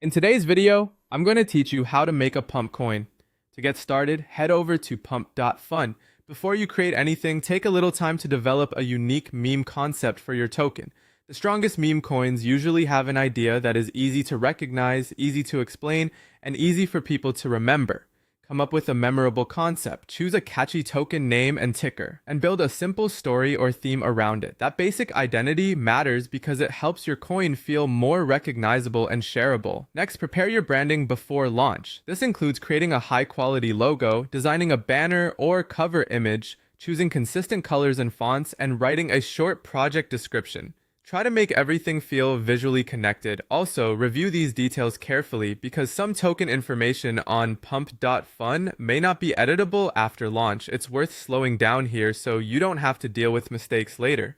In today's video, I'm going to teach you how to make a pump coin. To get started, head over to Pump.Fun. Before you create anything, take a little time to develop a unique meme concept for your token. The strongest meme coins usually have an idea that is easy to recognize, easy to explain, and easy for people to remember. Come up with a memorable concept, choose a catchy token name and ticker, and build a simple story or theme around it. That basic identity matters because it helps your coin feel more recognizable and shareable. Next, prepare your branding before launch. This includes creating a high-quality logo, designing a banner or cover image, choosing consistent colors and fonts, and writing a short project description. Try to make everything feel visually connected. Also, review these details carefully because some token information on Pump.Fun may not be editable after launch. It's worth slowing down here so you don't have to deal with mistakes later.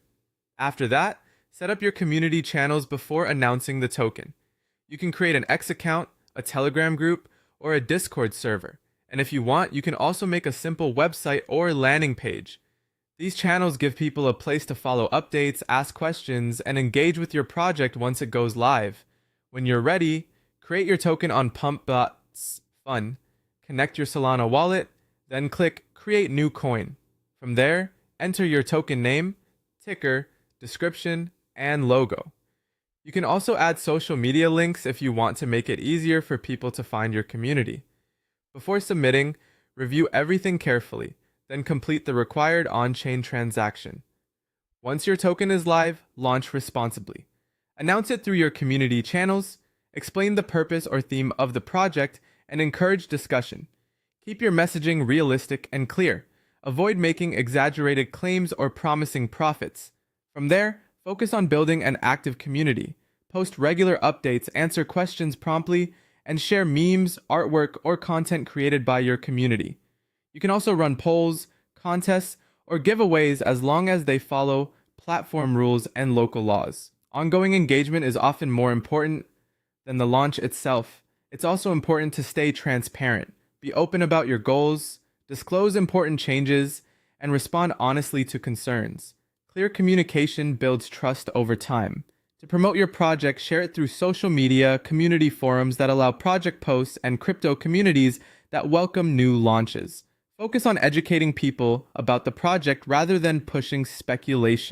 After that, set up your community channels before announcing the token. You can create an X account, a Telegram group, or a Discord server. And if you want, you can also make a simple website or landing page. These channels give people a place to follow updates, ask questions, and engage with your project once it goes live. When you're ready, create your token on Pump.Fun, connect your Solana wallet, then click Create New Coin. From there, enter your token name, ticker, description, and logo. You can also add social media links if you want to make it easier for people to find your community. Before submitting, review everything carefully. Then complete the required on-chain transaction. Once your token is live, launch responsibly. Announce it through your community channels, explain the purpose or theme of the project, and encourage discussion. Keep your messaging realistic and clear. Avoid making exaggerated claims or promising profits. From there, focus on building an active community. Post regular updates, answer questions promptly, and share memes, artwork, or content created by your community. You can also run polls, contests, or giveaways as long as they follow platform rules and local laws. Ongoing engagement is often more important than the launch itself. It's also important to stay transparent, be open about your goals, disclose important changes, and respond honestly to concerns. Clear communication builds trust over time. To promote your project, share it through social media, community forums that allow project posts, and crypto communities that welcome new launches. Focus on educating people about the project rather than pushing speculation.